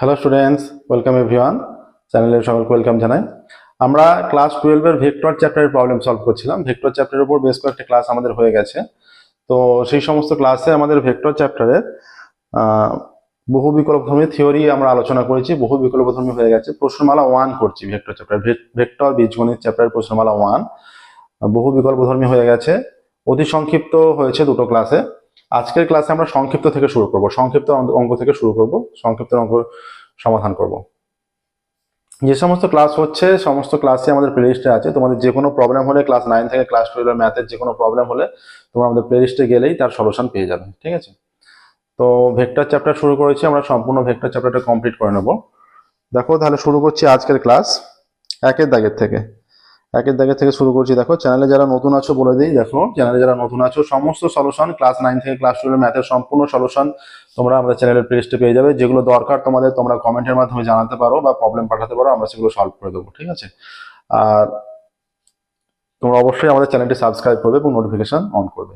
Hello students, welcome everyone. চ্যানেলের সকলকে welcome জানাই। আমরা ক্লাস 12 এর ভেক্টর চ্যাপ্টারের প্রবলেম সলভ করছিলাম। ভেক্টর চ্যাপ্টারের উপর বেশ কয়েকটা ক্লাস আমাদের হয়ে গেছে। তো সেই সমস্ত ক্লাসে আমাদের ভেক্টর চ্যাপ্টারের বহু বিকল্পধর্মী থিওরি আমরা আলোচনা করেছি। বহু বিকল্পধর্মী হয়ে গেছে। প্রশ্নমালা 1 করছি ভেক্টর চ্যাপ্টার, ভেক্টর বীজগণিত চ্যাপ্টারের প্রশ্নমালা 1 বহু বিকল্পধর্মী হয়ে গেছে। অতি সংক্ষিপ্ত হয়েছে দুটো ক্লাসে। আজকের ক্লাসে আমরা সংক্ষিপ্ত থেকে শুরু করব, সংক্ষিপ্ত অঙ্ক থেকে শুরু করব, সংক্ষিপ্ত অঙ্ক সমাধান করব। যে সমস্ত ক্লাস হচ্ছে সমস্ত ক্লাসই আমাদের প্লেলিস্টে আছে। তোমাদের যে কোনো প্রবলেম হলে ক্লাস 9 থেকে ক্লাস 12 ম্যাথের যে কোনো প্রবলেম হলে তোমরা আমাদের প্লেলিস্টে গেলেই তার সলিউশন পেয়ে যাবে, ঠিক আছে? তো ভেক্টর চ্যাপ্টার শুরু করেছি, আমরা সম্পূর্ণ ভেক্টর চ্যাপ্টারটা কমপ্লিট করে নেব। দেখো তাহলে শুরু করছি আজকের ক্লাস একের দাগের থেকে শুরু করছি। দেখো চ্যানেলে যারা নতুন আছো বলে দিই, দেখো চ্যানেলে যারা নতুন আছো সমস্ত সলিউশন ক্লাস 9 থেকে ক্লাস 12 ম্যাথের সম্পূর্ণ সলিউশন তোমরা আমাদের চ্যানেলের প্লেলিস্টে পেয়ে যাবে। যেগুলো দরকার তোমাদের তোমরা কমেন্টের মাধ্যমে জানাতে পারো বা প্রবলেম পাঠাতে পারো, আমরা সেগুলো সলভ করে দেবো, ঠিক আছে? আর তোমরা অবশ্যই আমাদের চ্যানেলটি সাবস্ক্রাইব করবে এবং নোটিফিকেশন অন করবে।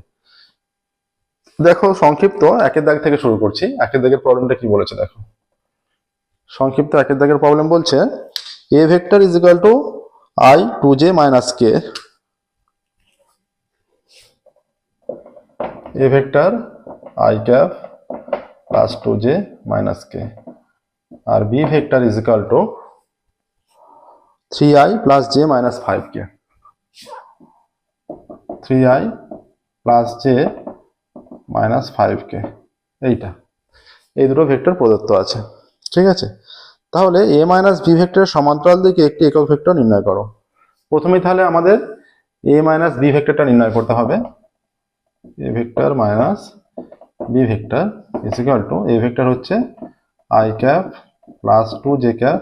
দেখো সংক্ষিপ্ত একের দাগ থেকে শুরু করছি। একের দাগের প্রবলেমটা কি বলেছে দেখো। সংক্ষিপ্ত একের দাগের প্রবলেম বলছে এ vector is equal to I 2j minus k, a vector I cap plus 2j minus k, আর b vector is equal to 3i plus j minus 5k, 3i plus j minus 5k। এই দুটো vector প্রদত্ত আছে, ঠিক আছে? তাহলে a minus b ভেক্টরের সমান্তরাল দিকে একটি একক ভেক্টর নির্ণয় করো। প্রথমেই তাহলে আমাদের a মাইনাস b ভেক্টরটা নির্ণয় করতে হবে। a vector minus b vector is equal two a vector হচ্ছে i cap plus 2j cap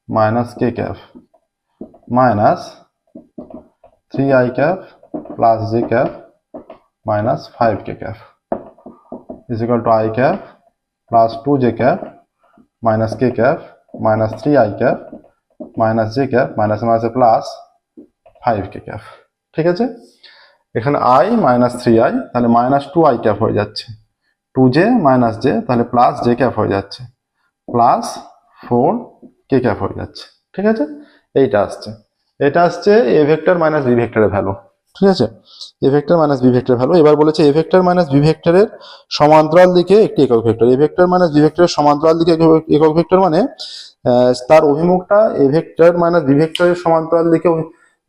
minus k cap minus 3i cap plus j cap minus 5k cap is equal to i cap plus 2j cap minus k cap minus 3i cap minus j cap minus minus plus 5k cap, ঠিক আছে? এখানে i minus 3i তাহলে minus 2i cap হয়ে যাচ্ছে, 2j minus j তাহলে plus j cap হয়ে যাচ্ছে, plus 4k cap হয়ে যাচ্ছে, ঠিক আছে? এটা আসছে a ভেক্টর মাইনাস b ভেক্টরের ভ্যালু, ঠিক আছে? a ভেক্টর মাইনাস b ভেক্টরের ভ্যালু। এবার বলেছে a ভেক্টর মাইনাস b ভেক্টরের সমান্তরাল দিকে একটি একক vector. a vector minus b ভেক্টরের সমান্তরাল দিকে একক ভেক্টর মানে তার অভিমুখটা a ভেক্টর মাইনাস b ভেক্টরের সমান্তরাল দিকে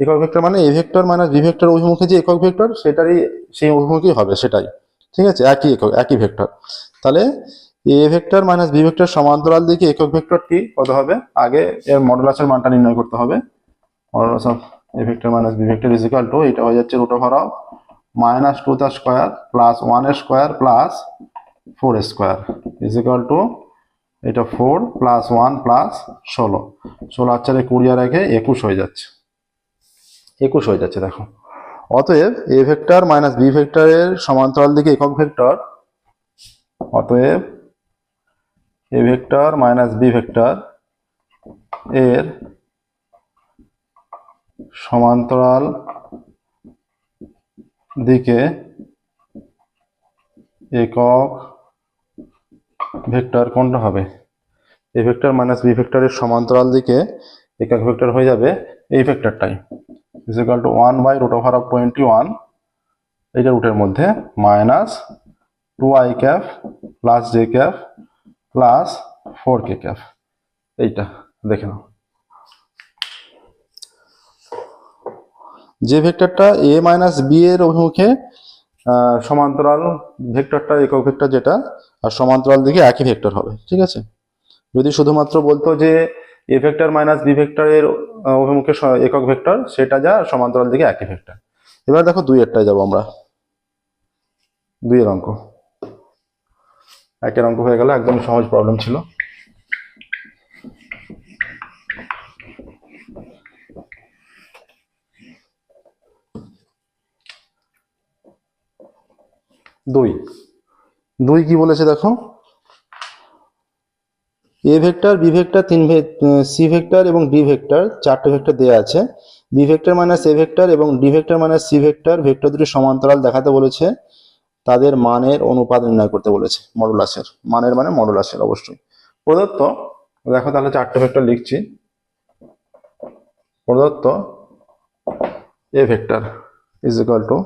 একক ভেক্টর মানে a vector minus b vector অভিমুখে যে একক ভেক্টর সেটারই সেই অভিমুখী হবে, সেটাই, ঠিক আছে? একই ভেক্টর। তাহলে a vector minus b vector সমান্তরাল দিকে একক ভেক্টরটি কত হবে? আগে এর মডুলাসের মানটা নির্ণয় করতে হবে। Modulus of a vector minus b vector is equal to, এটা হয়ে যাচ্ছে রুট ওভার অফ মাইনাস 2 তার স্কয়ার প্লাস 1 এর স্কয়ার প্লাস 4 এর স্কয়ার ইজ ইকুয়াল টু এটা 4 প্লাস 1 প্লাস 16, 16 আর 4 20 আর 1 21 হয়ে যাচ্ছে, 21 হয়ে যাচ্ছে। দেখো অতএব a ভেক্টর মাইনাস b ভেক্টরের সমান্তরাল দিকে একক ভেক্টর, অতএব a vector minus b vector এর সমান্তরাল দিকে একক ভেক্টর কোনটা হবে? a ভেক্টর মাইনাস b ভেক্টরের সমান্তরাল দিকে একক ভেক্টর হয়ে যাবে এই ভেক্টরটাই, is equal to 1 by root over of 21, এইটা রুটের মধ্যে minus 2i cap plus j cap plus 4k cap. এইটা দেখে নাও, যে ভেক্টরটা a মাইনাস b এর অভিমুখে সমান্তরাল ভেক্টরটা একক ভেক্টর যেটা, আর সমান্তরাল দিকে একই ভেক্টর হবে, ঠিক আছে? যদি শুধুমাত্র বলতো যে a ভেক্টর মাইনাস b ভেক্টরের অভিমুখে একক ভেক্টর, সেটা যা সমান্তরাল দিকে একই ভেক্টর। এবার দেখো 2 এরটায় যাবো আমরা। 2 এর অঙ্ক, 1 এর অঙ্ক হয়ে গেল, একদম সহজ প্রবলেম ছিল। দুই কি বলেছে দেখো, a vector b vector c vector এবং d ভেক্টর, 4টে ভেক্টর দেওয়া আছে। b vector minus a vector এবং d vector minus c vector vector দুটি সমান্তরাল দেখাতে বলেছে। তাদের মানের অনুপাত নির্ণয় করতে বলেছে, মডুলাসের মানের মানে মডুলাসের অবশ্যই প্রদত্ত, দেখো তাহলে চারটে ভেক্টর লিখছি। প্রদত্ত A vector is equal to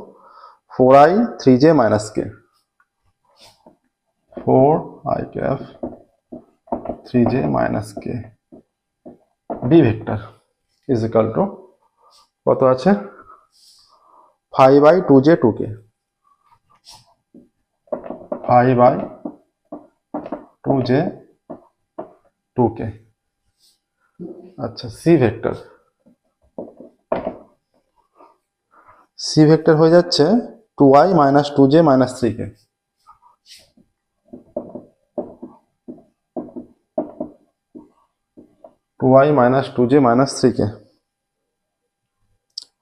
4i 3j minus k, 4i cap 3j minus k, B vector is equal to কত আছে 5i 2j 2k, 5i 2j 2k। আচ্ছা সি ভেক্টর, সি ভেক্টর হয়ে যাচ্ছে 2i minus 2j minus 3k, 2i minus 2j minus 3k।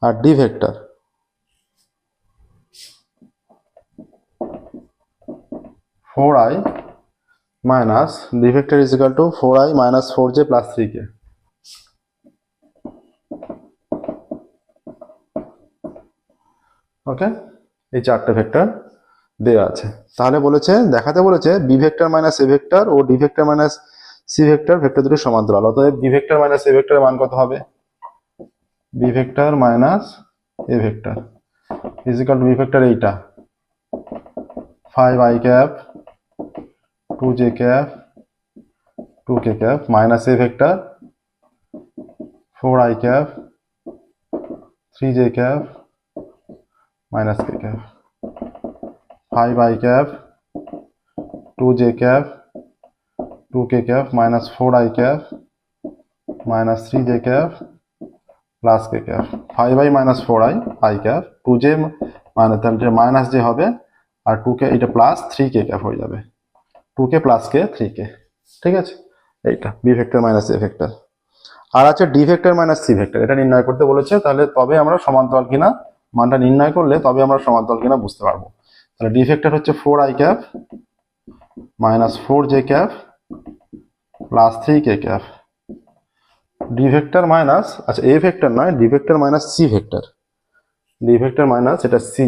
আর D vector 4i minus d vector is equal to 4i minus 4j plus 3k। Okay, এই চারটে vector দেওয়া আছে। তাহলে বলেছে, দেখাতে বলেছে B vector minus A vector ও D vector minus C vector, vector দুটি সমান্তরাল। অতএব বি ভেক্টর মাইনাস এ ভেক্টরের মান কত হবে? B vector minus A vector is equal to B vector এইটা 5i cap 2j cap 2k cap minus a vector 4i cap 3j cap minus k cap, 5i cap 2j cap 2k cap minus 4i cap minus 3j cap plus k cap, 5i minus 4i i cap 2j minus যে হবে আর 2k এটা plus 3k cap হয়ে যাবে, 2k plus k 3k। ঠিক আছে, এইটা B vector minus A vector. আর আছে D vector minus C vector, এটা নির্ণয় করতে বলেছে। তাহলে তবে আমরা সমান্তরাল কিনা, মানটা নির্ণয় করলে তবে আমরা সমান্তরাল কিনা বুঝতে পারবো। তাহলে ডি ভেক্টর হচ্ছে 4i cap minus 4j cap plus 3k cap, D vector minus, আচ্ছা এ ভেক্টর নয়, D vector minus C vector, D vector minus এটা সি,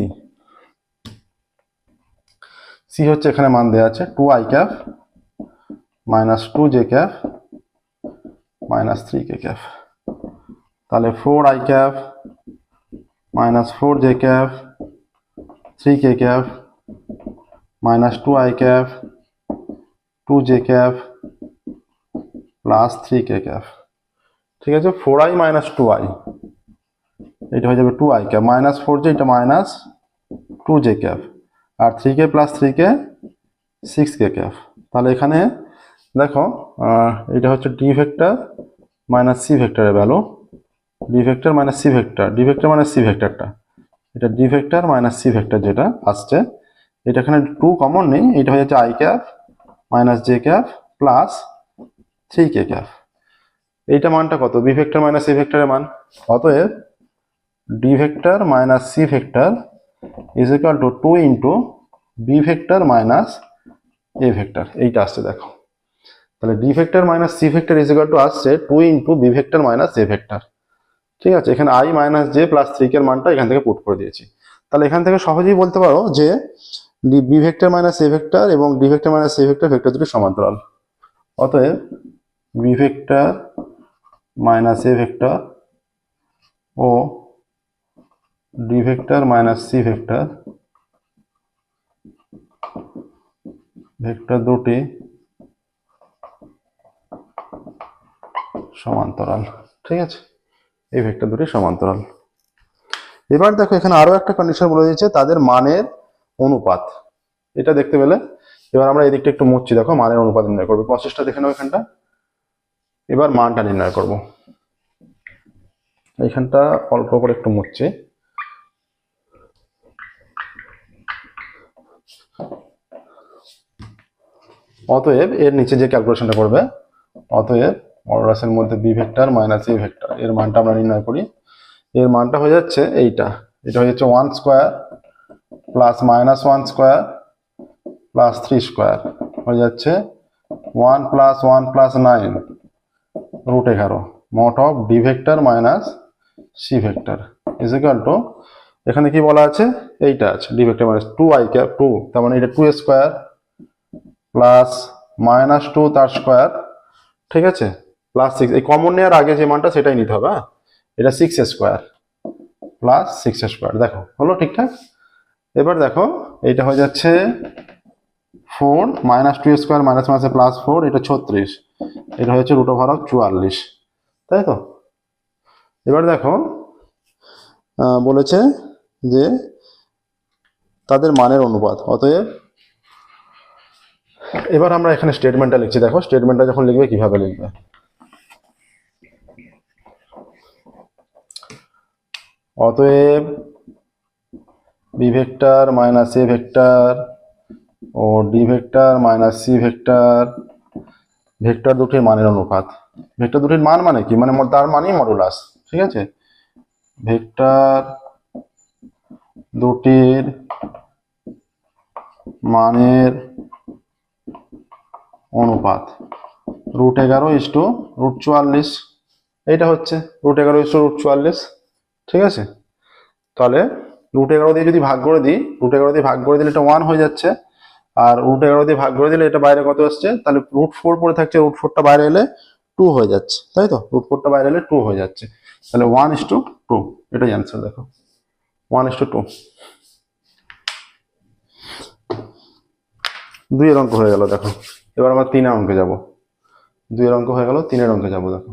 সি হচ্ছে এখানে মান দেওয়া আছে 2i cap minus 2j cap minus 3k cap। তাহলে 4i cap minus 4j cap 3k cap minus 2i cap 2j cap plus 3k cap। ঠিক আছে, 4i minus 2i এটা হয়ে যাবে 2i cap মাইনাস 4j এটা মাইনাস 2j cap আর 3k plus 3k 6k cap। তাহলে এখানে দেখো এটা হচ্ছে ডি ভেক্টর মাইনাস সি ভেক্টরের value, D vector minus C vector, D vector minus C ভেক্টরটা, এটা D vector minus C vector যেটা আসছে, এটা এখানে 2 কমন নেই, এটা হয়ে যাচ্ছে i cap minus j cap plus 3k cap। এইটা মানটা কত? বি ভেক্টর মাইনাস এ ভেক্টরের মান। অতএব D vector minus C vector is equal to 2 into B vector minus A vector, এইটা আসছে দেখো। তাহলে D vector minus C vector is equal to আসছে 2 into B vector minus A vector. ঠিক আছে, এখানে i minus J plus 3k এর মানটা এখান থেকে পুট করে দিয়েছি। তাহলে এখান থেকে সহজেই বলতে পারো যে B vector minus A vector এবং D vector minus A vector, vector দুটি সমান্তরাল। অতএব B vector minus A vector ও D vector minus C vector, vector দুটি সমান্তরাল। ঠিক আছে, এই ভেক্টর দুটি সমান্তরাল। এবার দেখো এখানে আরো একটা কন্ডিশন বলে দিয়েছে, তাদের মানের অনুপাত। এটা দেখতে পেলে এবার আমরা এদিকটা একটু মুছছি, দেখো মানের অনুপাত নির্ণয় করবো। প্রসেসটা দেখে নাও এখানটা। এবার মানটা নির্ণয় করব, এইখানটা অল্প করে একটু মুছছি। অতএব এর নিচে যে ক্যালকুলেশনটা করবে, অতএব মডুলাসের মধ্যে B vector minus A vector, এর মানটা আমরা নির্ণয় করি। এর মানটা হয়ে যাচ্ছে এইটা, এটা হয়ে যাচ্ছে 1 square plus minus 1 square plus 3 square হয়ে যাচ্ছে 1 plus 1 plus 9 root 11 mod of D vector minus C vector is equal to, এখানে কি বলা আছে, এইটা আছে D vector minus 2i cap 2, তার মানে এটা 2 স্কোয়ার প্লাস -2 তার স্কোয়ার, ঠিক আছে, +6, এই কমন নেওয়ার আগে যে মানটা সেটাই নিতে হবে, এটা 6 স্কোয়ার প্লাস 6 স্কোয়ার, দেখো হলো ঠিকঠাক। এবার দেখো এইটা হয়ে যাচ্ছে 4 -2 স্কোয়ার মাইনাস মাইনাসে +4, এটা 36, এটা হচ্ছে √44, তাই তো। এবার দেখো বলেছে যে তাদের মানের অনুপাত, অতএব এবার আমরা এখানে স্টেটমেন্টটা লিখছি, দেখো স্টেটমেন্টটা যখন লিখবে কিভাবে লিখবে। অতএব B vector minus A vector ও D vector minus C vector vector দুটির মানের অনুপাত। ভেক্টর দুটির মান মানে কি, মানে তার মানই মডুলাস, ঠিক আছে। ভেক্টর দুটির মানের অনুপাত √11 √44, এইটা হচ্ছে √11 ঠিক আছে। তাহলে √11 দিয়ে যদি ভাগ করে দিই, √11 দিয়ে ভাগ করে দিলে এটা 1 হয়ে যাচ্ছে, আর √11 দিয়ে ভাগ করে দিলে এটা বাইরে কত আসছে, তাহলে √4 পড়ে থাকছে, √4টা বাইরে এলে 2 হয়ে যাচ্ছে, তাই তো, √4টা বাইরে এলে 2 হয়ে যাচ্ছে, তাহলে 1:2, এটাই অ্যান্সার, দেখো 1:2। 2 এর অঙ্ক হয়ে গেল, দেখো এবার আমরা 3 এর অঙ্কে যাব। 2 এর অঙ্ক হয়ে গেল, 3 এর অঙ্কে যাব, দেখো।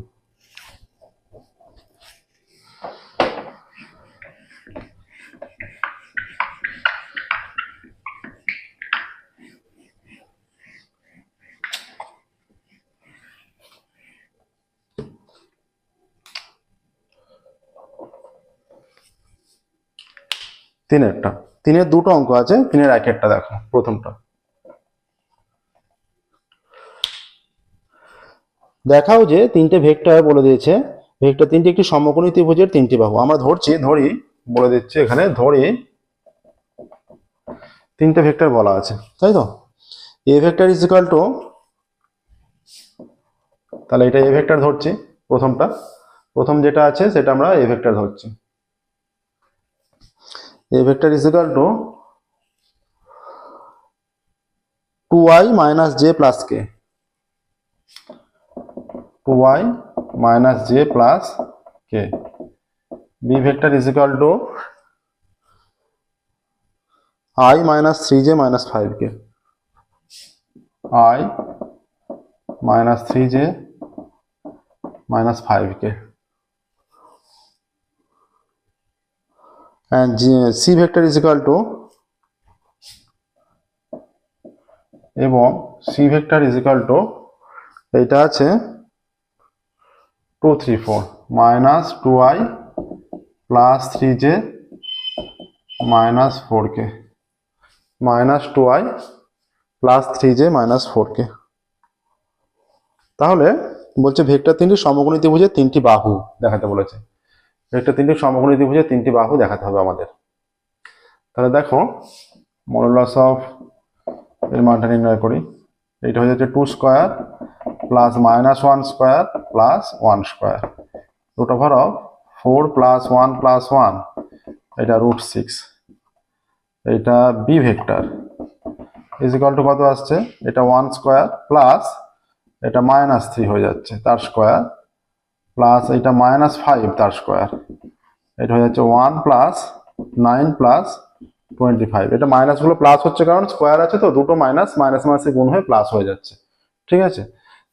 তিনের দুটো অঙ্ক আছে, 3 এর এক একটা দেখো। প্রথমটা দেখাও যে তিনটে ভেক্টর বলে দিয়েছে, ভেক্টর তিনটি একটি সমকোণী ত্রিভুজের তিনটি বাহু। আমরা ধরি বলে দিচ্ছি এখানে, ধরি তিনটে ভেক্টর বলা আছে, তাই তো। এ ভেক্টর ইজ ইকুয়াল টু, তাহলে এটা এ ভেক্টর ধরছি, প্রথম যেটা আছে সেটা আমরা এ ভেক্টর ধরছি। এ vector is equal two 2y - j + k, 2y - j + k। B vector is equal to I - 3j - 5k, I - 3j - 5k। and c vector is equal to, এবং C vector is equal to, এইটা আছে 2 3 4 -2i + 3j - 4k, -2i + 3j - 4k। তাহলে বলছে vector তিনটি সমকোণী ত্রিভুজের তিনটি বাহু দেখাতে বলেছে, ভেক্টর তিনটি সমকোণী ত্রিভুজের তিনটি বাহু দেখাতে হবে আমাদের। তাহলে দেখো মডুলাস অফ এর মানটা নির্ণয় করি। এইটা হয়ে যাচ্ছে 2 square plus -1 square plus 1 square, √4 + 1 + 1, এটা √6। এটা B vector is equal to কত আসছে, এটা 1 স্কোয়ার প্লাস এটা -3 হয়ে যাচ্ছে তার স্কোয়ার, প্লাস এটা -5 তার স্কোয়ার, এটা হয়ে যাচ্ছে 1 + 9 + 25। এটা মাইনাসগুলো প্লাস হচ্ছে কারণ স্কোয়ার আছে তো, দুটো মাইনাস মাইনাসে গুণ হয়ে প্লাস হয়ে যাচ্ছে, ঠিক আছে।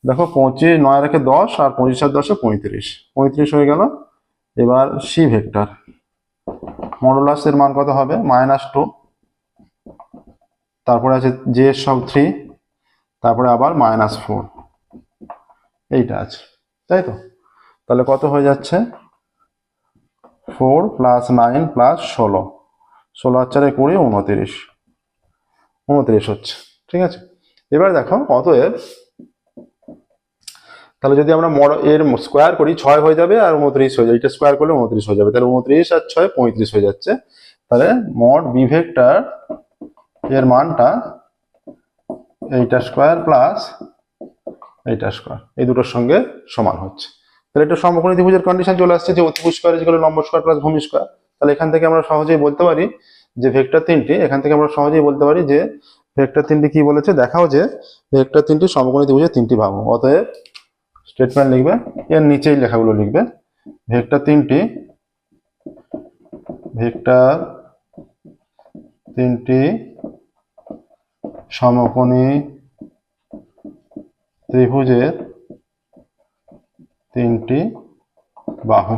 দেখো 25 9 রেখে 10 আর 25 আর 10 35 হয়ে গেল। এবার সি ভেক্টর মডুলাসের মান কত হবে, -2, তারপরে আছে জে সব 3, তারপরে আবার -4, এইটা আছে, তাই তো। তাহলে কত হয়ে যাচ্ছে, 4 + 9 + 16, 16 আর 4 20, 29 হচ্ছে, ঠিক আছে। এবার দেখো অতএব, তাহলে যদি আমরা এর স্কোয়ার করি 6 হয়ে যাবে আর 29 হয়ে যাবে, এটা স্কোয়ার করলে 29 হয়ে যাবে, তাহলে 29 আর 6 35 হয়ে যাচ্ছে। তাহলে মড বি ভেক্টর এর মানটা এইটা স্কোয়ার প্লাস এইটা স্কোয়ার, এই দুটোর সঙ্গে সমান হচ্ছে। তাহলে এটা সমকোণী ত্রিভুজের কন্ডিশন চলে আসছে যে অতিভুজ স্কোয়ার ইজ ইকুয়াল টু লম্ব স্কোয়ার প্লাস ভূমি স্কোয়ার। তাহলে এখান থেকে আমরা সহজেই বলতে পারি যে ভেক্টর তিনটি, এখান থেকে আমরা সহজেই বলতে পারি যে ভেক্টর তিনটি কি বলেছে, দেখাও যে ভেক্টর তিনটি সমকোণী ত্রিভুজের তিনটি বাহু। অতএব স্টেটমেন্ট লিখবে, এর নিচেই লেখাগুলো লিখবে। ভেক্টর তিনটি সমকোণী ত্রিভুজের তিনটি বাহু।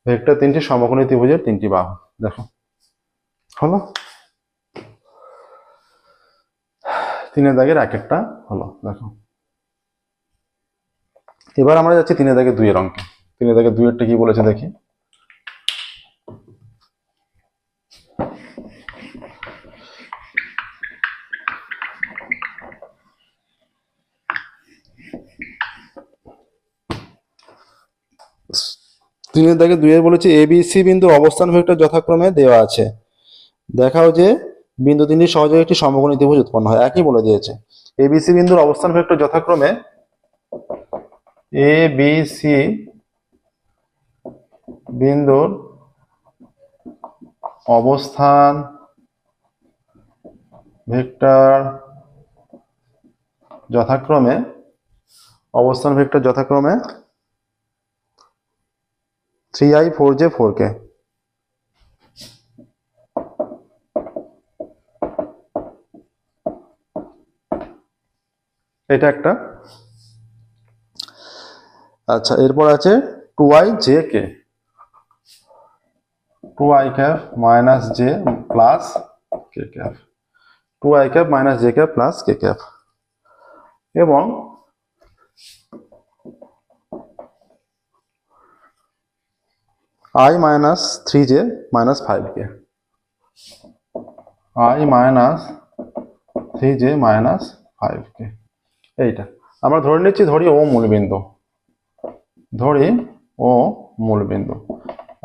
ভেক্টর তিনটি সমকোণী ত্রিভুজের তিনটি বাহু। দেখো হলো, 3 দাগের এক একটা হলো। দেখো এবার আমরা যাচ্ছি 3 দাগের 2 এর অঙ্কে। 3 দাগের 2 এরটা কি বলেছে দেখি। তিনের দাগে 2 এর বলেছে এ বি সি বিন্দু অবস্থান ভেক্টর যথাক্রমে দেওয়া আছে, দেখাও যে বিন্দু তিনটি সহযোগে একটি সমকোণী ত্রিভুজ উৎপন্ন হয়। একই বলে দিয়েছে, এ বি সি বিন্দুর অবস্থান ভেক্টর যথাক্রমে এ বি সি বিন্দুর অবস্থান ভেক্টর যথাক্রমে 3i 4j 4k। এটা একটা। আচ্ছা, এরপর আছে 2i jk, 2i cap minus j plus k cap, 2i cap minus j cap plus k cap, এবং i minus 3j minus 5k, i minus 3j minus 5k। এইটা আমরা ধরে নিচ্ছি, ধরি ও মূলবিন্দু,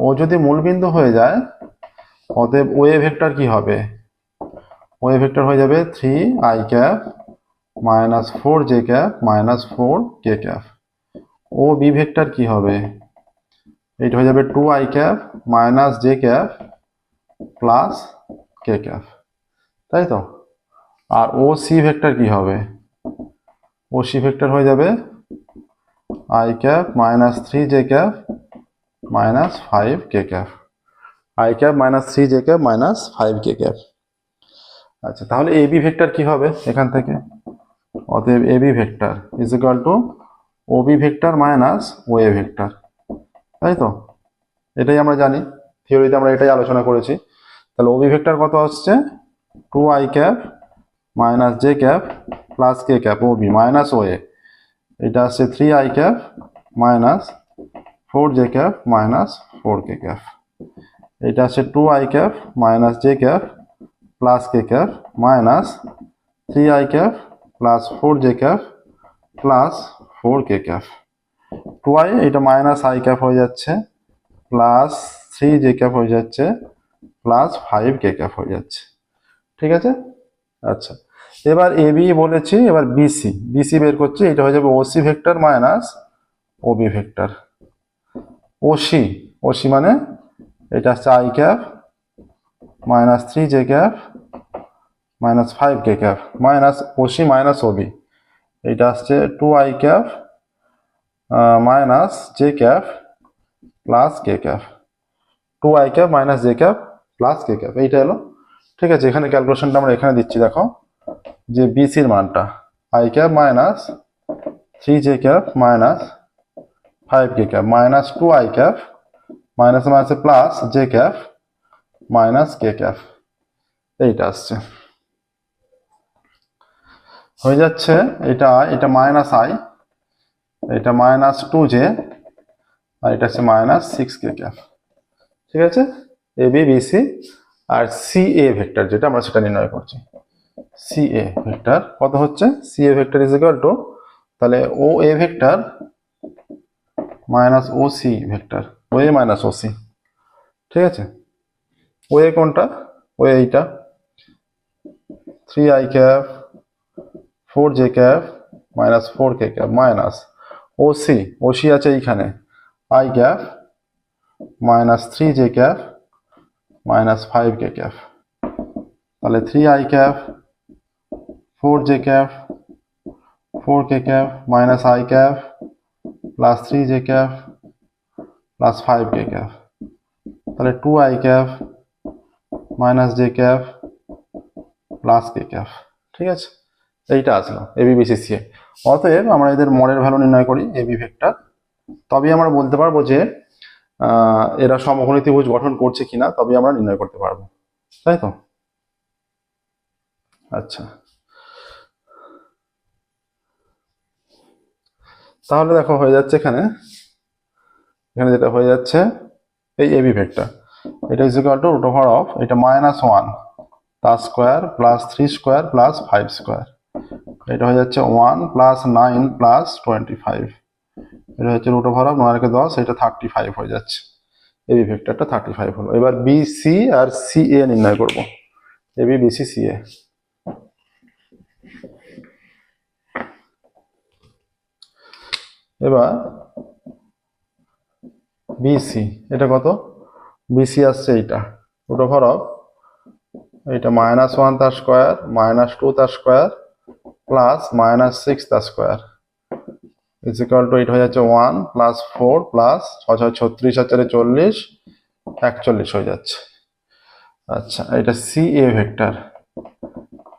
ও যদি মূলবিন্দু হয়ে যায়, অতএব ও এ ভেক্টর কি হবে, ও এ ভেক্টর হয়ে যাবে 3i cap minus 4j cap minus 4k cap। ও বি ভেক্টর কি হবে, এটা হয়ে যাবে 2i cap minus j cap plus k cap, তাই তো। আর ও সি ভেক্টর কি হবে, ও সি ভেক্টর হয়ে যাবে i cap minus 3j cap minus 5k cap, i cap minus 3j cap minus 5k cap। আচ্ছা, তাহলে এ বি ভেক্টর কি হবে এখান থেকে, অতএব A B vector is equal to O B vector minus O A vector, তাই তো। এটাই আমরা জানি, থিওরিতে আমরা এটাই আলোচনা করেছি। তাহলে ও বি ভেক্টর কত আসছে, 2i cap minus j cap plus k cap, ও বি মাইনাস ও এ, এটা আসছে 3i cap minus 4j cap minus 4k cap, এটা আসছে 2i cap minus j cap plus k cap minus 3i cap plus 4j cap plus 4k cap। 2i এটা minus i cap হয়ে যাচ্ছে, plus 3j cap হয়ে যাচ্ছে, plus 5k cap হয়ে যাচ্ছে, ঠিক আছে। আচ্ছা, এবার এ বি বলেছি, এবার বিসি বের করছি। এটা হয়ে যাবে OC vector minus OB vector. OC মানে এটা হচ্ছে i cap minus 3j cap minus 5k cap minus OC minus Obi, এটা আসছে 2i cap minus j cap plus k cap, 2i cap minus j cap plus k cap, এইটা এলো, ঠিক আছে। এখানে ক্যালকুলেশনটা আমরা এখানে দিচ্ছি, দেখো যে বিসির মানটা i cap minus 3j cap minus 5k cap minus 2i cap minus minus plus j cap minus k cap, এইটা আসছে, হয়ে যাচ্ছে এটা মাইনাস i, এটা মাইনাস 2j, আর এটা হচ্ছে মাইনাস 6k cap, ঠিক আছে। এ বি বিসি আর সি এ ভেক্টর যেটা আমরা সেটা নির্ণয় করছি। সি এ ভেক্টর কত হচ্ছে, C A vector is equal to, তাহলে O A vector minus O C vector, O A minus O C, ঠিক আছে। ও এ কোনটা, ও এইটা 3i cap 4j cap minus 4k cap minus O C আছে এইখানে i cap minus 3j cap minus 5k cap, তাহলে 3i cap 4j cap 4k cap minus I cap plus 3j cap plus 5k cap, তাহলে 2i cap minus j cap plus k cap। ঠিক আছে, এইটা আসলো ABBCCA। অতএব আমরা এদের model value নির্ণয় করি AB ভেক্টর, তবেই আমরা বলতে পারবো যে এরা সমকোণী ত্রিভুজ গঠন করছে কিনা, তবেই আমরা নির্ণয় করতে পারবো, তাই তো? আচ্ছা, তাহলে দেখো হয়ে যাচ্ছে এখানে যেটা হয়ে যাচ্ছে এই AB ভেক্টর, এটা is equal to root over of এটা -1 তার square plus 3 square plus 5 square, এটা হয়ে যাচ্ছে 1 প্লাস 9 প্লাস 25, এটা হচ্ছে রুট ওভার অফ 9 কে 10, এটা 35 হয়ে যাচ্ছে। এবি ভেক্টরটা 35 হলো। এবার বিসি আর সিএ নির্ণয় করব, এবি বিসি সিএ। এবার বিসি এটা কত? বিসি আসছে এইটা রুট ওভার অফ এটা -1 তার স্কোয়ার -2 তার স্কোয়ার প্লাস -6 তার স্কোয়ার ইজ ইকুয়াল টু এটা হয়ে যাচ্ছে 1 প্লাস 4 প্লাস 6 6 36 আর 4 40 41 হয়ে যাচ্ছে। আচ্ছা, এটা CA vector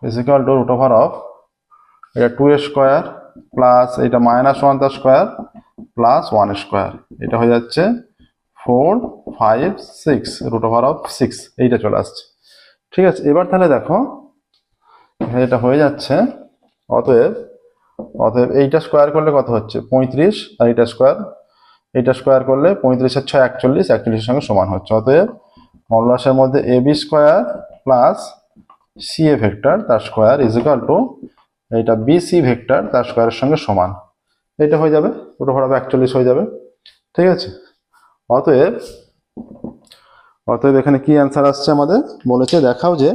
is equal to root over of এটা 2 স্কোয়ার প্লাস এটা -1 তার স্কোয়ার প্লাস 1 স্কোয়ার, এটা হয়ে যাচ্ছে 4 5 6 রুট ওভার অফ 6, এইটা চলে আসছে। ঠিক আছে, এবার তাহলে দেখো এটা হয়ে যাচ্ছে। অতএব এইটা স্কোয়ার করলে কত হচ্ছে 35, আর এটা স্কোয়ার করলে 35 আর 6 41, 41 এর সঙ্গে সমান হচ্ছে। অতএব মডুলাসের মধ্যে AB square plus CA vector তার স্কোয়ার ইজ ইকুয়াল টু এটা বিসি ভেক্টর তার স্কোয়ারের সঙ্গে সমান, এটা হয়ে যাবে রুট ওভার অফ 41 হয়ে যাবে। ঠিক আছে, অতএব এখানে কি অ্যান্সার আসছে আমাদের? বলেছে দেখাও যে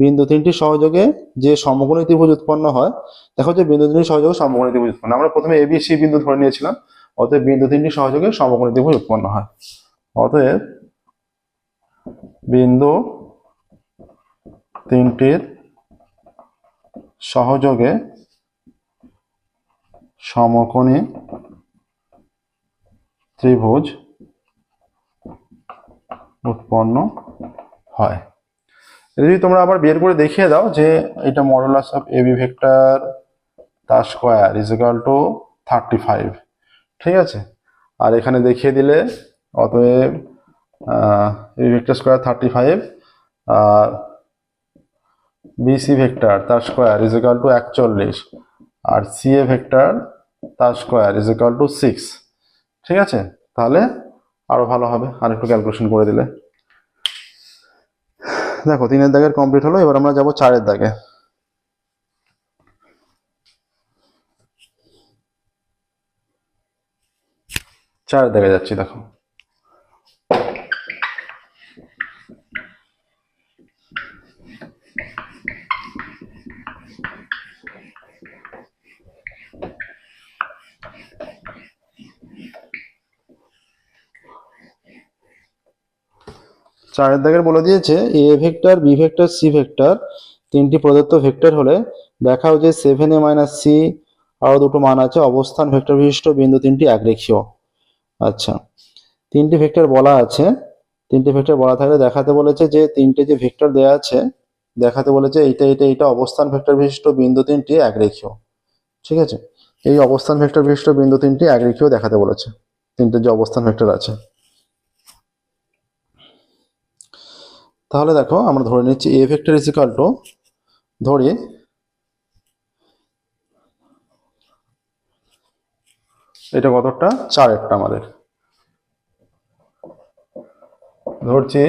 বিন্দু তিনটি সহযোগে যে সমকোণী ত্রিভুজ উৎপন্ন হয়। দেখো যে বিন্দু তিনটি সহযোগে সমকোণী ত্রিভুজ উৎপন্ন, আমরা প্রথমে এবিসি বিন্দু ধরে নিয়েছিলাম। অতএব বিন্দু তিনটি সহযোগে সমকোণী ত্রিভুজ উৎপন্ন হয়। অতএব বিন্দু তিনটির সহযোগে সমকোণী ত্রিভুজ উৎপন্ন হয়। যদি তোমরা আবার বের করে দেখিয়ে দাও যে এটা মডুলাস অফ এবি ভেক্টর তার স্কোয়ার ইজ ইকুয়াল টু 35, ঠিক আছে, আর এখানে দেখিয়ে দিলে অতএব এবি ভেক্টর স্কোয়ার 35 আর বিসি ভেক্টর তার স্কোয়ার ইজ ইকুয়াল টু 41 আর সিএ ভেক্টর তার স্কোয়ার ইজ ইকুয়াল টু 6। ঠিক আছে, তাহলে আরো ভালো হবে আর একটু ক্যালকুলেশন করে দিলে। দেখো 3 দাগের কমপ্লিট হলো, এবার আমরা যাব 4 দাগে। 4 দাগে যাচ্ছি। দেখো চারের দাগের বলে দিয়েছে A vector B vector C vector তিনটি প্রদত্ত ভেক্টর হলে দেখাও যে 7a - c আরো দুটো মান আছে অবস্থান ভেক্টর বিশিষ্ট বিন্দু তিনটি একরেখীয়। আচ্ছা, তিনটি ভেক্টর বলা আছে, তিনটি ভেক্টর বলা থাকলে দেখাতে বলেছে যে তিনটে যে ভেক্টর দেওয়া আছে দেখাতে বলেছে এইটা অবস্থান ভেক্টর বিশিষ্ট বিন্দু তিনটি একরেখীয়। ঠিক আছে, এই অবস্থান ভেক্টর বিশিষ্ট বিন্দু তিনটি একরেখীয় দেখাতে বলেছে, তিনটে যে অবস্থান ভেক্টর আছে। তাহলে দেখো আমরা ধরে নিচ্ছি এ ভেক্টর ইজ ইকুয়াল টু, ধরি এটা কতটা 4 আমাদের ধরছি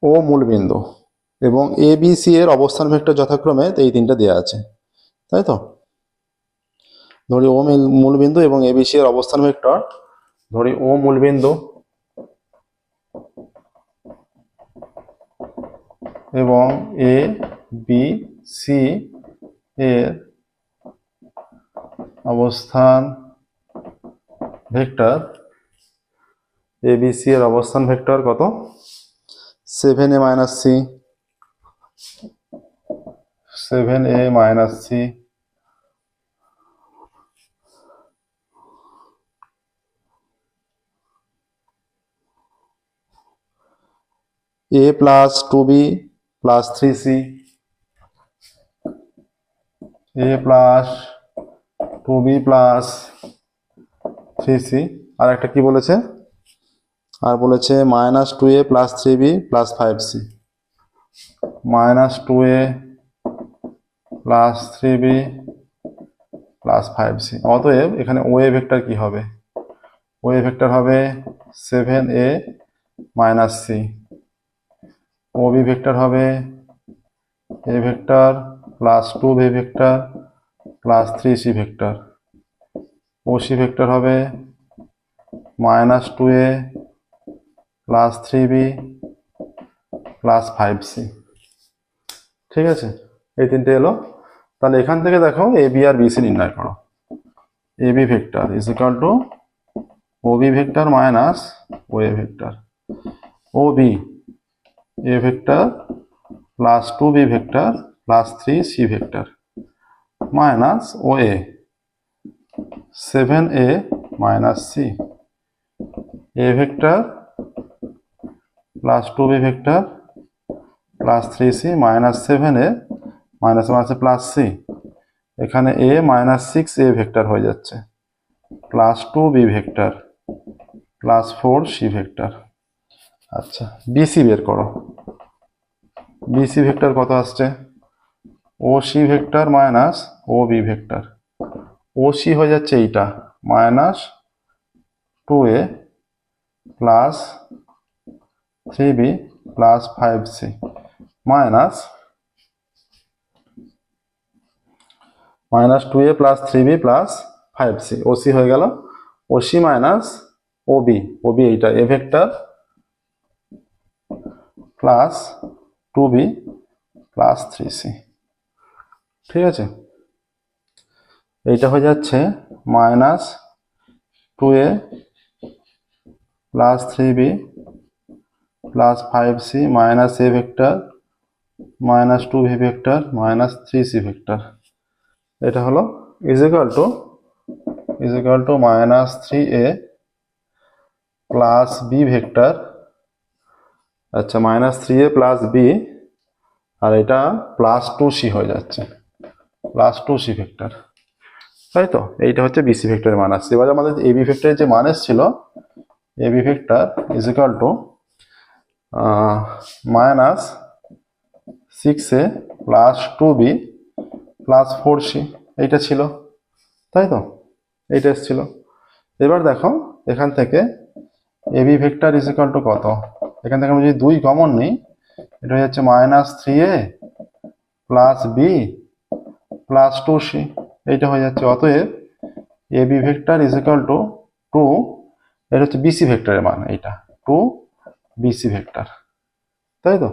ও মূল বিন্দু এবং এ বি সি এর অবস্থান ভেক্টর যথাক্রমে এই তিনটা দেওয়া আছে, তাই তো? ধরি ও মূল বিন্দু এবং এ বি সি এর অবস্থান ভেক্টর, ধরি ও মূল বিন্দু এবং এ বি সি এর অবস্থান ভেক্টর, এ বি সি এর অবস্থান ভেক্টর কত 7a - c 7a minus c a plus 2b plus 3c a plus 2b plus 3c আর একটা কি বলেছে আর বলেছে minus 2a plus 3b plus 5c minus 2a plus 3b plus 5c অতএব এখানে OA vector কি হবে ওএ ভেক্টর হবে 7a minus c OB vector হবে a vector plus 2b vector plus 3c vector OC vector হবে minus 2a plus 3b plus 5c ঠিক আছে এই তিনটে এলো তাহলে এখান থেকে দেখো এ বি আর বিসি নির্ণয় করো A B vector is equal to OB vector minus OA vector OB A vector plus 2b vector plus 3c vector minus OA 7a minus c A vector plus 2b vector plus 3c minus 7a minus মাইনাসে plus c এখানে a minus 6a vector হয়ে যাচ্ছে plus 2b vector plus 4c vector আচ্ছা BC বের করো BC vector কত আসছে OC vector minus OB vector OC হয়ে যাচ্ছে এইটা minus 2a plus 3b plus 5c minus 2a plus 3b plus 5c OC হয়ে গেল ওসি মাইনাস ওবি ওবি এইটা এ vector plus 2b plus 3c ঠিক আছে এইটা হয়ে যাচ্ছে minus 2a plus 3b plus 5c minus A vector minus 2b vector minus 3c vector এটা হলো is equal to minus 3a plus B vector আচ্ছা minus 3a plus B আর এটা প্লাস 2c হয়ে যাচ্ছে প্লাস 2c ভেক্টর তাই তো এইটা হচ্ছে বিসি ভেক্টরের মান আসছে এবার আমাদের এবি ভেক্টরের যে মান এসেছিল AB vector is equal to minus 6a plus 2b plus 4c এইটা ছিল তাই তো এইটা এসেছিল এবার দেখো এখান থেকে AB vector is equal to কত এখান থেকে আমি যদি 2 কমন নিই এটা হয়ে যাচ্ছে minus 3a plus B plus 2c এইটা হয়ে যাচ্ছে অতএব AB vector is equal to 2 এটা হচ্ছে বিসি ভেক্টরের মান এইটা 2 বিসি ভেক্টর তাই তো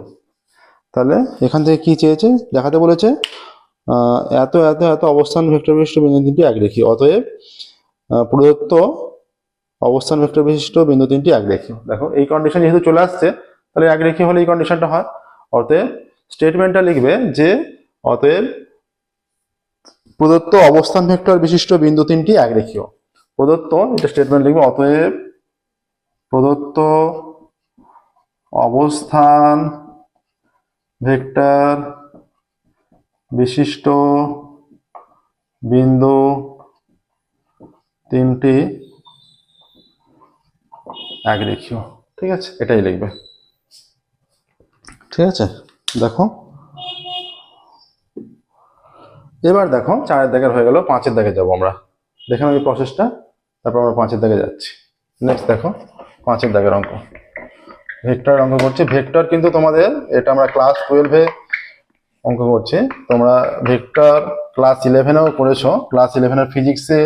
তাহলে এখান থেকে কি চেয়েছে দেখাতে বলেছে এত এত এত অবস্থান ভেক্টর বিশিষ্ট বিন্দু তিনটি একরেখীয় অতএব প্রদত্ত অবস্থান ভেক্টর বিশিষ্ট বিন্দু তিনটি একরেখীয় দেখো এই কন্ডিশন যেহেতু চলে আসছে তাহলে একরেখীয় হলে এই কন্ডিশনটা হয় অতএব স্টেটমেন্টটা লিখবে যে অতএব প্রদত্ত অবস্থান ভেক্টর বিশিষ্ট বিন্দু তিনটি একরেখীয় প্রদত্ত এটা স্টেটমেন্ট লিখবে অতএব প্রদত্ত অবস্থান ভেক্টর বিশিষ্ট বিন্দু তিনটি একরেখীয় ঠিক আছে এটাই লিখবে ঠিক আছে দেখো এবার দেখো 4 এর দাগের হয়ে গেল 5 এর দাগে যাব আমরা দেখেন আমি প্রসেসটা তারপর আমরা 5 এর দাগে যাচ্ছি নেক্সট দেখো 5 এর দাগের অঙ্ক ভেক্টর অঙ্ক করছি ভেক্টর কিন্তু তোমাদের এটা আমরা ক্লাস 12 এ অঙ্ক করছি তোমরা ভেক্টর ক্লাস 11 এও করেছো ক্লাস 11 এর ফিজিক্সে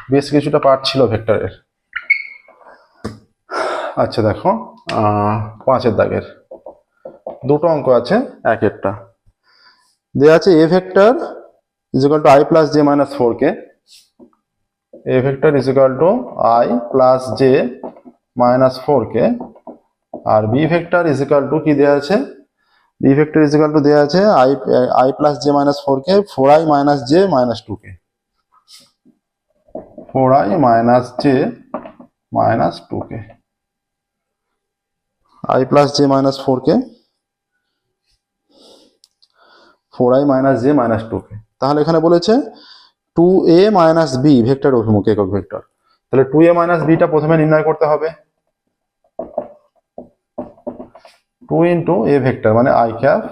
বেশ কিছুটা পার্ট ছিল ভেক্টরের আচ্ছা দেখো 5 এর দাগের দুটো অঙ্ক আছে এক একটা দেয়া আছে a vector is equal to I plus j minus 4k a vector is equal to I plus j minus 4k আর b vector is equal to কি দেয়া আছে B vector is equal to দেওয়া আছে I plus J minus 4k 4i minus J minus 2k 4i minus J minus 2k i plus J minus 4k 4i minus J minus 2k। তাহলে এখানে বলেছে 2a minus B vector অভিমুখ একক vector. তাহলে 2a minus beta প্রথমে নির্ণয় করতে হবে। 2 ইন্টু এ ভেক্টর মানে I cap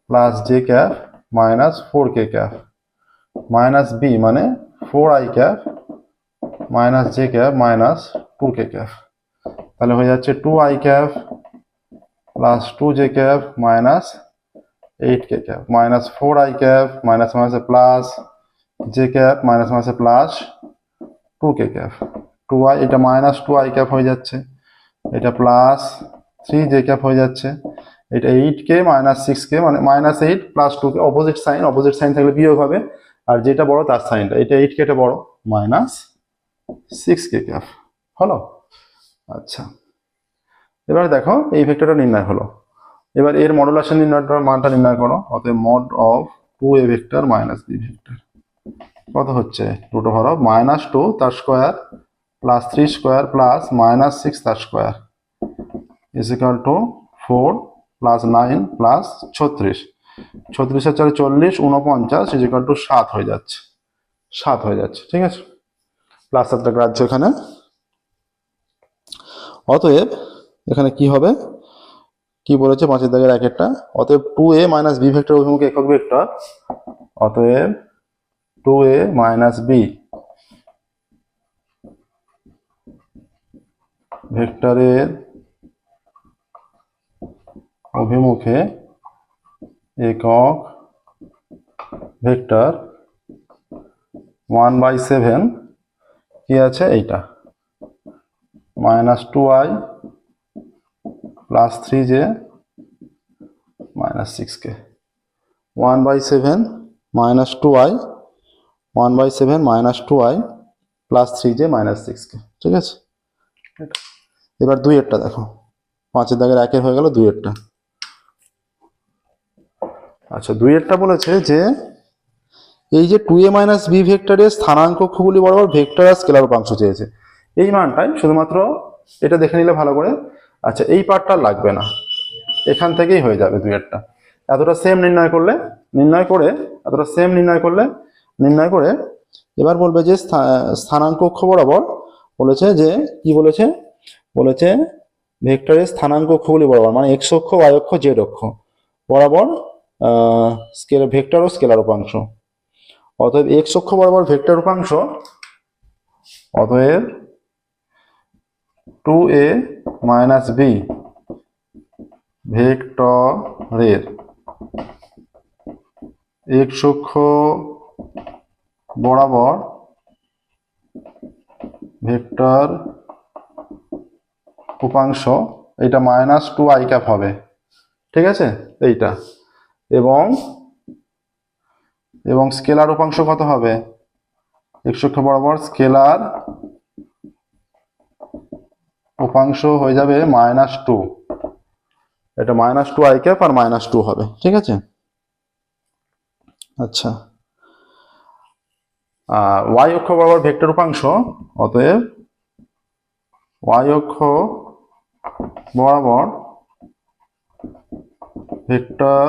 plus J cap minus 4k cap minus B মানে 4i cap minus J cap minus 2k cap. তাহলে হয়ে যাচ্ছে 2i cap plus 2j cap minus 8k cap minus 4i cap minus মাইনাসে plus j cap minus মাইনাসে plus 2k cap 2i এটা minus 2i cap হয়ে যাচ্ছে, এটা plus 3j cap হয়ে যাচ্ছে, এটা 8k মাইনাস 6k মানে minus 8 plus 2k opposite sign থাকলে বিয়োগ হবে, আর যেটা বড় তার সাইনটা এটা 8k টা বড় মাইনাস 6k ক্যাপ হলো। আচ্ছা এবার দেখো এই ভেক্টরটা নির্ণয় হলো। এবার এর মডুলাসের মানটা নির্ণয় করো। অতএব mod of 2a vector minus B vector কত হচ্ছে রুট ওভার অফ মাইনাস 2 তার square plus 3 square plus minus 6 তার square is equal to 4 plus 9 plus 36 36 আর 40 49 ইজ ইকুয়াল টু 7 হয়ে যাচ্ছে, 7 হয়ে যাচ্ছে। ঠিক আছে, প্লাস 7টা গ্রাহ্য এখানে। অতএব এখানে কি হবে, কি বলেছে 5 দাগের একটা, অতএব 2a মাইনাস বি ভেক্টর অভিমুখ একক ভেক্টর, অতএব 2a মাইনাস বি ভেক্টরের অভিমুখে একক ভেক্টর 1/7 কি আছে এইটা minus 2i plus 3j minus 6k 1/7 minus 2i 1/7 minus 2i plus 3j minus 6k। ঠিক আছে, এবার 2 এরটা দেখো, 5 দাগের 1 হয়ে গেল 2 এরটা। আচ্ছা 2 এরটা বলেছে যে এই যে 2a মাইনাস বি ভেক্টরের স্থানাঙ্ক অক্ষগুলি বরাবর ভেক্টর আর স্কেলার উপাংশ চেয়েছে, এই মানটাই শুধুমাত্র এটা দেখে নিলে ভালো করে। আচ্ছা এই পার্টটা লাগবে না, এখান থেকেই হয়ে যাবে 2 এরটা। এতটা সেম নির্ণয় করে এবার বলবে যে স্থানাঙ্ক অক্ষ বরাবর বলেছে যে কি বলেছে ভেক্টরের স্থানাঙ্ক অক্ষগুলি বরাবর মানে এক্স অক্ষ ওয়াই অক্ষ জেড অক্ষ বরাবর ভেক্টর ও স্কেলার উপাংশ। অতএব এক্স অক্ষ বরাবর ভেক্টর উপাংশ, অতএব 2a মাইনাস বি ভেক্টরের এক্স অক্ষ বরাবর ভেক্টর উপাংশ, এটা মাইনাস 2i ক্যাপ হবে। ঠিক আছে এইটা, এবং স্কেলার উপাংশ কত হবে, এক্স অক্ষ বরাবর স্কেলার উপাংশ হয়ে যাবে মাইনাস 2, এটা মাইনাস 2i ক্যাপ আর মাইনাস 2 হবে। ঠিক আছে, আচ্ছা ওয়াই অক্ষ বরাবর ভেক্টর উপাংশ, অতএব ওয়াই অক্ষ বরাবর ভেক্টর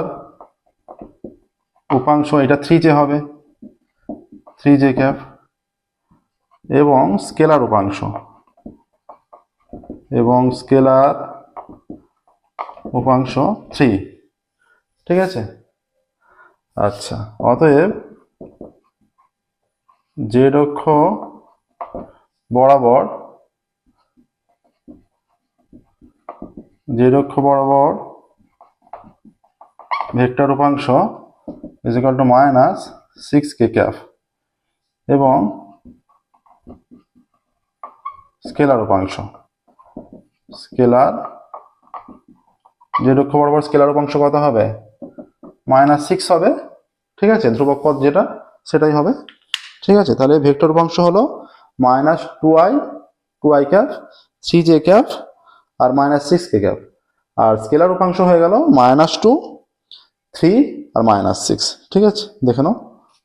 উপাংশ এটা 3j হবে, 3j ক্যাপ, এবং স্কেলার উপাংশ স্কেলার 3। ঠিক আছে, আচ্ছা অতএব জেড অক্ষ বরাবর ভেক্টর উপাংশ is equal to minus 6k cap, এবং স্কেলার উপাংশ জেড অক্ষ বরাবর স্কেলার উপাংশ কত হবে, মাইনাস 6 হবে। ঠিক আছে, ধ্রুবক পদ যেটা সেটাই হবে। ঠিক আছে, তাহলে ভেক্টর উপাংশ হলো minus 2i cap 3j cap আর মাইনাস 6k ক্যাপ, আর স্কেলার উপাংশ হয়ে গেল -2, 3 আর -6। ঠিক আছে, দেখে নাও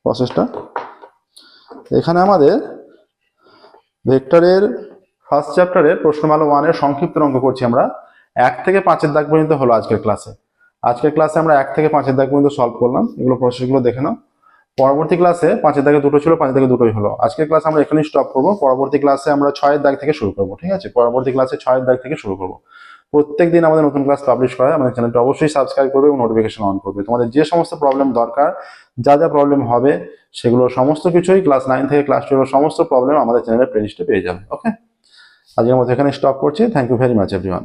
প্রসেসটা। এখানে আমাদের ভেক্টরের ফার্স্ট চ্যাপ্টারের প্রশ্নমালা 1 এর সংক্ষিপ্ত অঙ্ক করছি আমরা। 1 থেকে 5 দাগ পর্যন্ত হলো আজকের ক্লাসে। আমরা 1 থেকে 5 দাগ পর্যন্ত সলভ করলাম। এগুলো প্রসেসগুলো দেখে নাও। পরবর্তী ক্লাসে 5 দাগে দুটো ছিল, 5 দাগে দুটোই হলো। আজকের ক্লাস আমরা এখানেই স্টপ করবো। পরবর্তী ক্লাসে আমরা 6 দাগ থেকে শুরু করবো। ঠিক আছে, পরবর্তী ক্লাসে 6 দাগ থেকে শুরু করবো। প্রত্যেকদিন আমাদের নতুন ক্লাস পাবলিশ করা হয়। আমাদের চ্যানেলটা অবশ্যই সাবস্ক্রাইব করবে এবং নোটিফিকেশন অন করবে। তোমাদের যে সমস্ত প্রবলেম দরকার, যা যা প্রবলেম হবে, সেগুলো সমস্ত কিছুই ক্লাস 9 থেকে ক্লাস 12 সমস্ত প্রবলেম আমাদের চ্যানেলের প্লেলিস্টে পেয়ে যাবে। ওকে, আজকের মতো এখানে স্টপ করছি। Thank you very much everyone.